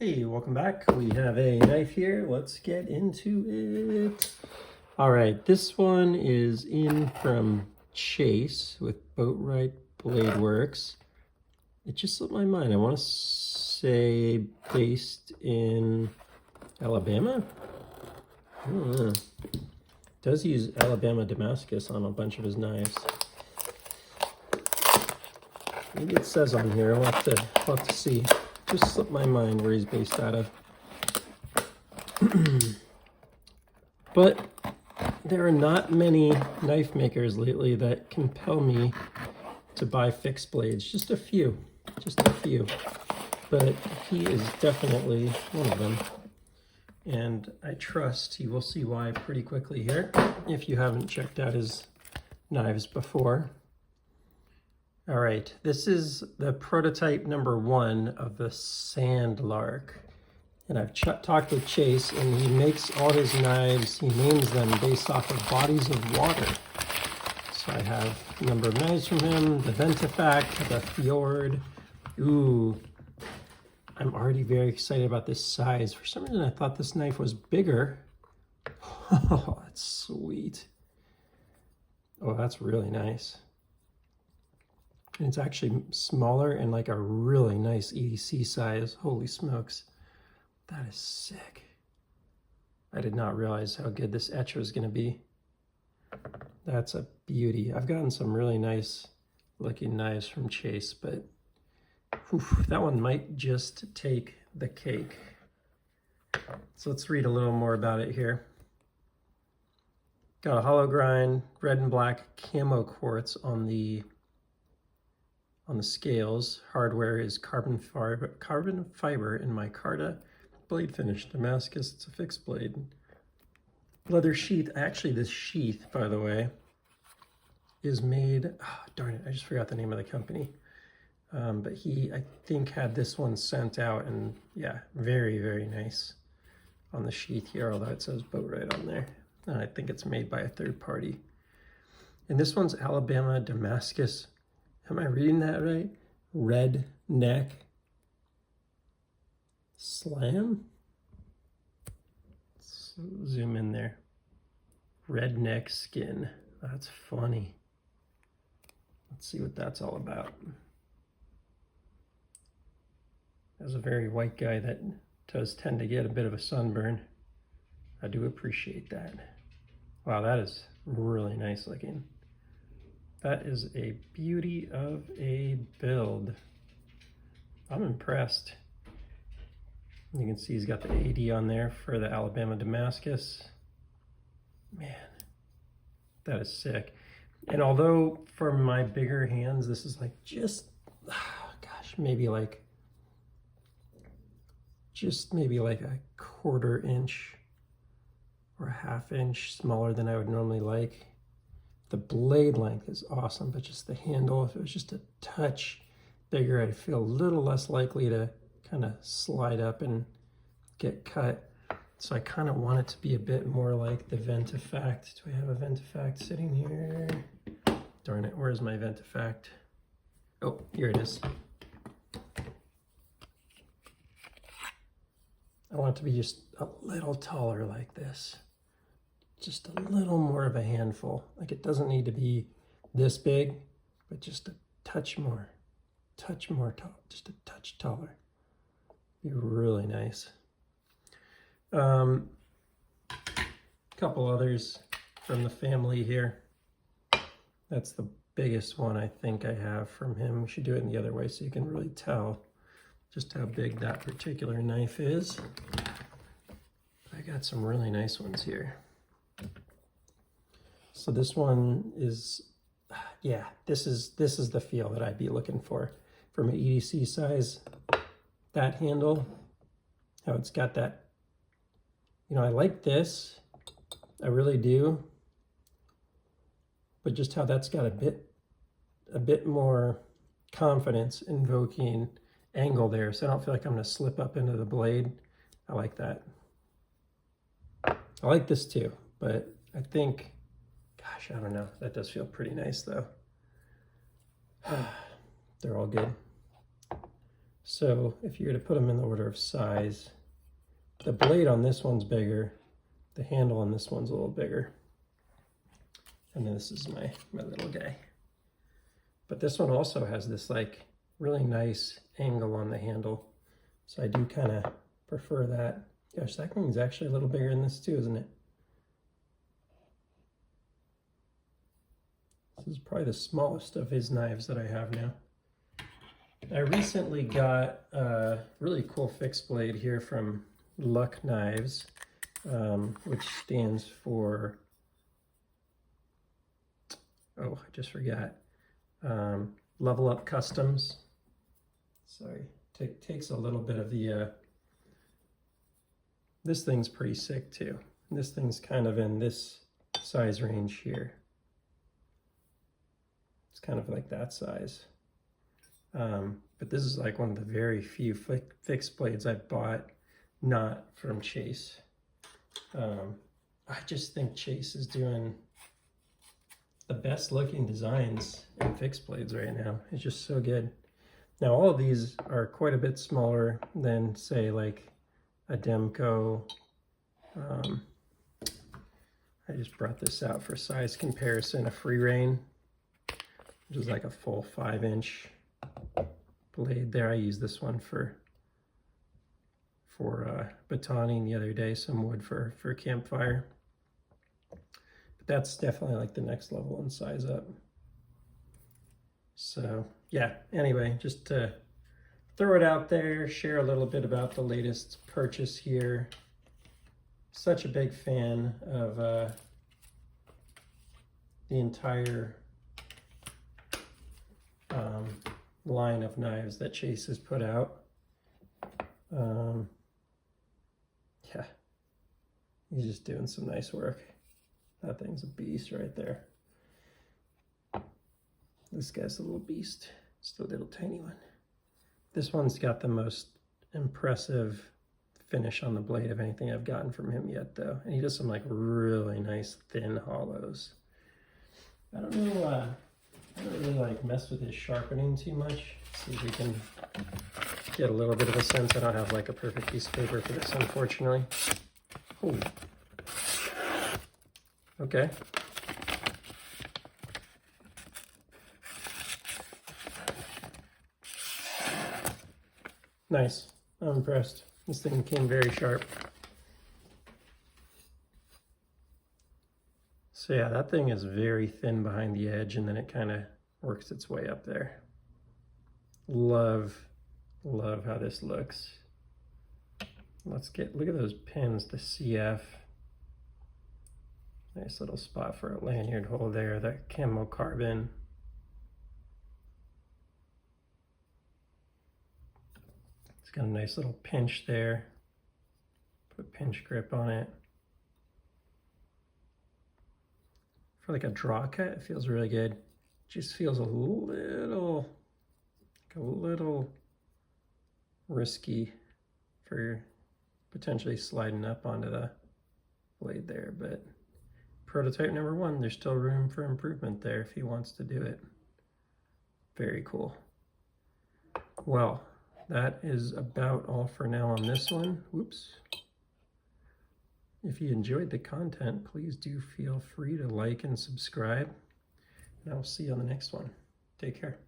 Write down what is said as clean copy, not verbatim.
Hey, welcome back. We have a knife here. Let's get into it. All right, this one is in from Chase with Boatright Bladeworks. It just slipped my mind. I want to say based in Alabama. I don't know. Does use Alabama Damascus on a bunch of his knives. Maybe it says on here. I'll have to see. Just slipped my mind where he's based out of. But there are not many knife makers lately that compel me to buy fixed blades. Just a few. But he is definitely one of them. And I trust you will see why pretty quickly here if you haven't checked out his knives before. All right, this is the prototype #1 of the Sandlark. And I've talked with Chase, and he makes all his knives, he names them based off of bodies of water. So I have a number of knives from him, the Ventifact, the Fjord. Ooh, I'm already very excited about this size. For some reason, I thought this knife was bigger. Oh, that's sweet. Oh, that's really nice. And it's actually smaller and like a really nice EDC size. Holy smokes. That is sick. I did not realize how good this etch was going to be. That's a beauty. I've gotten some really nice looking knives from Chase, but that one might just take the cake. So let's read a little more about it here. Got a hollow grind, red and black camo quartz on the scales. Hardware is carbon fiber in micarta. Blade finish, Damascus. It's a fixed blade. Leather sheath. Actually, this sheath, by the way, is made. Oh, darn it! I just forgot the name of the company. But he, I think, had this one sent out, and yeah, very, very nice on the sheath here. Although it says Boatright on there, and I think it's made by a third party. And this one's Alabama Damascus. Am I reading that right? Red neck slam? Let's zoom in there. Redneck skin. That's funny. Let's see what that's all about. As a very white guy that does tend to get a bit of a sunburn, I do appreciate that. Wow, that is really nice looking. That is a beauty of a build. I'm impressed. You can see he's got the AD on there for the Alabama Damascus. Man, that is sick. And although for my bigger hands, this is like just maybe like a 1/4 inch or a 1/2 inch smaller than I would normally like. The blade length is awesome, but just the handle, if it was just a touch bigger, I'd feel a little less likely to kind of slide up and get cut. So I kind of want it to be a bit more like the Ventifact. Do I have a Ventifact sitting here? Darn it, where's my Ventifact? Oh, here it is. I want it to be just a little taller like this. Just a little more of a handful. Like it doesn't need to be this big, but just a touch more tall, just a touch taller. Be really nice. Couple others from the family here. That's the biggest one I think I have from him. We should do it in the other way so you can really tell just how big that particular knife is. I got some really nice ones here. So this one is, yeah, this is the feel that I'd be looking for from an EDC size. That handle, how it's got that, I like this, I really do, but just how that's got a bit more confidence invoking angle there, so I don't feel like I'm gonna slip up into the blade. I like that. I like this too, but I think, gosh, I don't know. That does feel pretty nice though. They're all good. So if you were to put them in the order of size, the blade on this one's bigger, the handle on this one's a little bigger. And then this is my little guy. But this one also has this like really nice angle on the handle. So I do kind of prefer that. Gosh, that thing's actually a little bigger than this too, isn't it? This is probably the smallest of his knives that I have now. I recently got a really cool fixed blade here from Luck Knives, which stands for, oh, I just forgot, Level Up Customs. Sorry, takes a little bit of the, this thing's pretty sick too. This thing's kind of in this size range here. It's kind of like that size. But this is like one of the very few fixed blades I bought not from Chase. I just think Chase is doing the best looking designs in fixed blades right now. It's just so good. Now all of these are quite a bit smaller than say like a Demco. I just brought this out for size comparison, a Free Rein, which is like a full 5-inch blade there. I used this one for batoning the other day, some wood for campfire. But that's definitely like the next level in size up. So yeah, anyway, just to throw it out there, share a little bit about the latest purchase here. Such a big fan of the entire line of knives that Chase has put out. Yeah, he's just doing some nice work. That thing's a beast right there. This guy's a little beast. Just a little tiny one. This one's got the most impressive finish on the blade of anything I've gotten from him yet though. And he does some like really nice thin hollows. I don't know, I don't really like mess with his sharpening too much. See if we can get a little bit of a sense. I don't have like a perfect piece of paper for this, unfortunately. Ooh. Okay. Nice. I'm impressed. This thing came very sharp. So yeah, that thing is very thin behind the edge and then it kind of works its way up there. Love how this looks. Look at those pins, the CF. Nice little spot for a lanyard hole there, that camo carbon. It's got a nice little pinch there. Put a pinch grip on it. For like a draw cut, it feels really good. Just feels a little risky for potentially sliding up onto the blade there, but prototype number 1, there's still room for improvement there if he wants to do it. Very cool. Well, that is about all for now on this one. Whoops. If you enjoyed the content, please do feel free to like and subscribe, and I'll see you on the next one. Take care.